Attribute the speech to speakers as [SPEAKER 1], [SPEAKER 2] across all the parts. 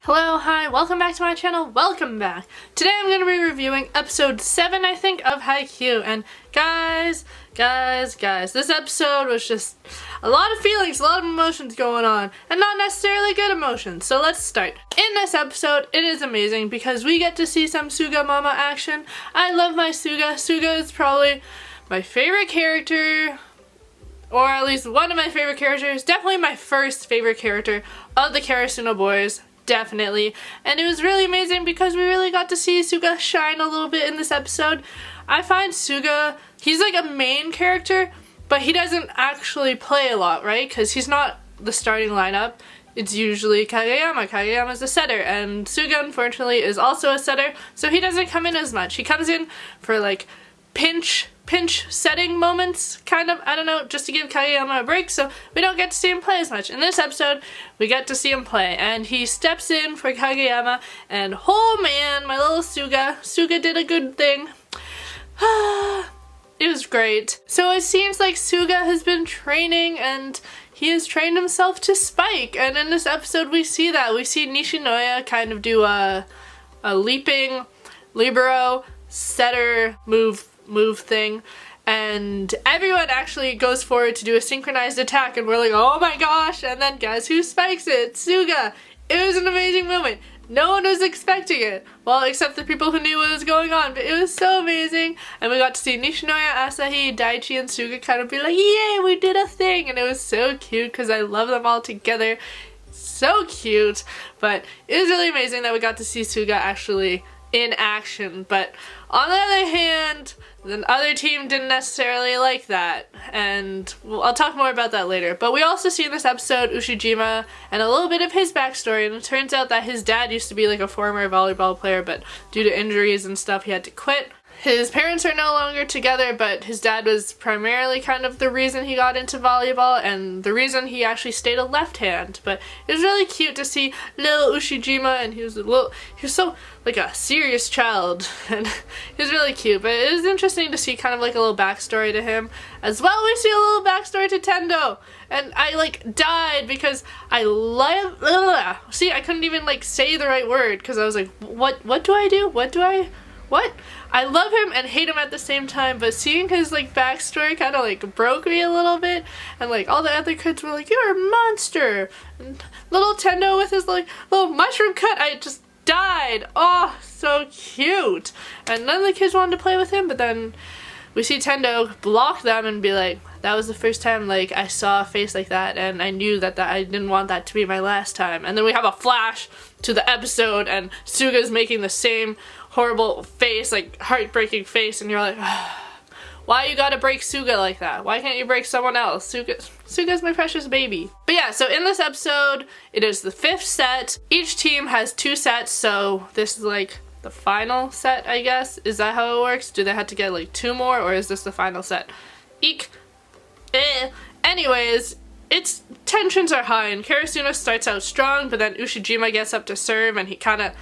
[SPEAKER 1] Hello, hi, welcome back to my channel, welcome back. Today I'm going to be reviewing episode 7, I think, of Haikyuu, and guys, this episode was just a lot of feelings, a lot of emotions going on, and not necessarily good emotions, so let's start. In this episode, it is amazing because we get to see some Suga Mama action. I love my Suga. Suga is probably my favorite character, or at least one of my favorite characters, definitely my first favorite character of the Karasuno boys. Definitely. And it was really amazing because we really got to see Suga shine a little bit in this episode. I find Suga, he's like a main character, but he doesn't actually play a lot, right? Because he's not the starting lineup. It's usually Kageyama. Kageyama's the setter, and Suga, unfortunately, is also a setter, so he doesn't come in as much. He comes in for like pinch setting moments, kind of, I don't know, just to give Kageyama a break, so we don't get to see him play as much. In this episode, we get to see him play, and he steps in for Kageyama, and oh man, my little Suga did a good thing. It was great. So it seems like Suga has been training, and he has trained himself to spike, and in this episode we see that. We see Nishinoya kind of do a leaping libero setter move thing, and everyone actually goes forward to do a synchronized attack, and we're like, oh my gosh, and then guess who spikes it? Suga! It was an amazing moment. No one was expecting it. Well, except the people who knew what was going on, but it was so amazing, and we got to see Nishinoya, Asahi, Daichi, and Suga kind of be like, yay, we did a thing, and it was so cute because I love them all together. So cute, but it was really amazing that we got to see Suga actually in action, but on the other hand, the other team didn't necessarily like that, and I'll talk more about that later. But we also see in this episode Ushijima and a little bit of his backstory, and it turns out that his dad used to be like a former volleyball player, but due to injuries and stuff he had to quit. His parents are no longer together, but his dad was primarily kind of the reason he got into volleyball and the reason he actually stayed a left hand. But it was really cute to see little Ushijima, and he was so like a serious child, and he was really cute. But it was interesting to see kind of like a little backstory to him. As well, we see a little backstory to Tendo, and I like died because I love, see, I couldn't even like say the right word because I was like, what do I do? What? I love him and hate him at the same time, but seeing his like backstory kind of like broke me a little bit, and like all the other kids were like, you're a monster, and little Tendo with his like little mushroom cut, I just died. Oh, so cute. And none of the kids wanted to play with him, but then we see Tendo block them and be like, that was the first time like I saw a face like that, and I knew that I didn't want that to be my last time. And then we have a flash to the episode, and Suga's making the same horrible face, like heartbreaking face, and you're like, why you gotta break Suga like that? Why can't you break someone else? Suga's my precious baby. But yeah, so in this episode, it is the 5th set. Each team has 2 sets, so this is like the final set, I guess. Is that how it works? Do they have to get like 2 more, or is this the final set? Eek. Anyways, its tensions are high, and Karasuno starts out strong, but then Ushijima gets up to serve, and he kind of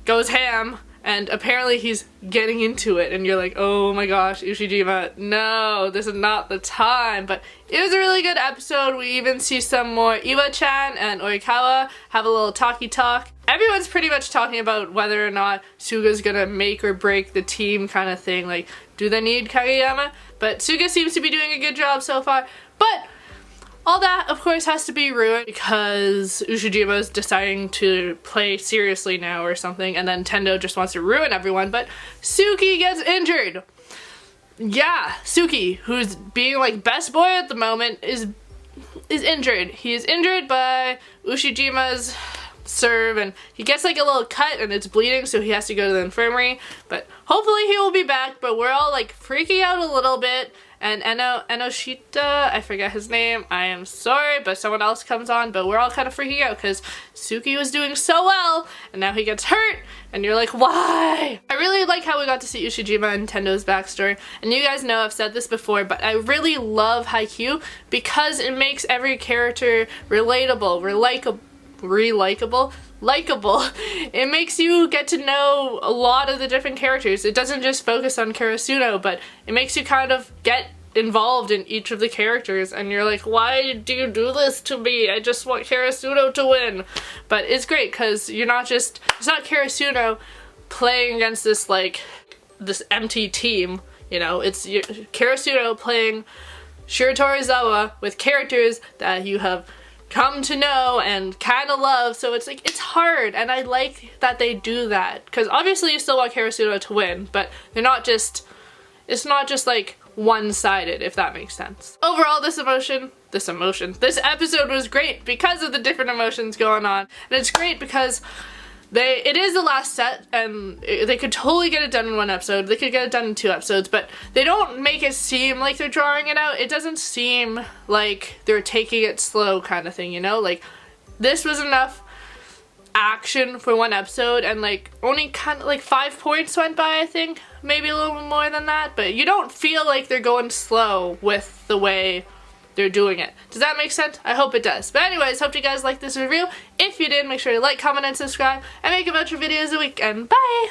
[SPEAKER 1] goes ham. And apparently he's getting into it, and you're like, oh my gosh, Ushijima, no, this is not the time. But it was a really good episode. We even see some more Iwa-chan and Oikawa have a little talk. Everyone's pretty much talking about whether or not Suga's gonna make or break the team kind of thing. Like, do they need Kageyama? But Suga seems to be doing a good job so far. But all that, of course, has to be ruined because Ushijima is deciding to play seriously now or something, and then Tendo just wants to ruin everyone, but Suki gets injured. Yeah, Suki, who's being like best boy at the moment, is injured. He is injured by Ushijima's serve, and he gets like a little cut and it's bleeding, so he has to go to the infirmary, but hopefully he will be back. But we're all like freaking out a little bit, and Enoshita, I forget his name, I am sorry, but someone else comes on, but we're all kind of freaking out because Suki was doing so well, and now he gets hurt, and you're like, why? I really like how we got to see Ushijima and Tendo's backstory, and you guys know I've said this before, but I really love Haikyuu because it makes every character relatable, likable. It makes you get to know a lot of the different characters. It doesn't just focus on Karasuno, but it makes you kind of get involved in each of the characters, and you're like, why do you do this to me? I just want Karasuno to win. But it's great because it's not Karasuno playing against this like this empty team, you know, it's Karasuno playing Shiratorizawa with characters that you have come to know and kind of love, so it's like, it's hard, and I like that they do that, because obviously you still want Karasuno to win, but it's not just like one-sided, if that makes sense. Overall, this episode was great because of the different emotions going on, and it's great because it is the last set, and they could totally get it done in one episode. They could get it done in 2 episodes, but they don't make it seem like they're drawing it out. It doesn't seem like they're taking it slow kind of thing, you know? Like, this was enough action for 1 episode, and like only kind of like 5 points went by, I think. Maybe a little bit more than that, but you don't feel like they're going slow with the way they're doing it. Does that make sense? I hope it does. But anyways, hope you guys liked this review. If you did, make sure to like, comment, and subscribe. I make a bunch of videos a week, and bye!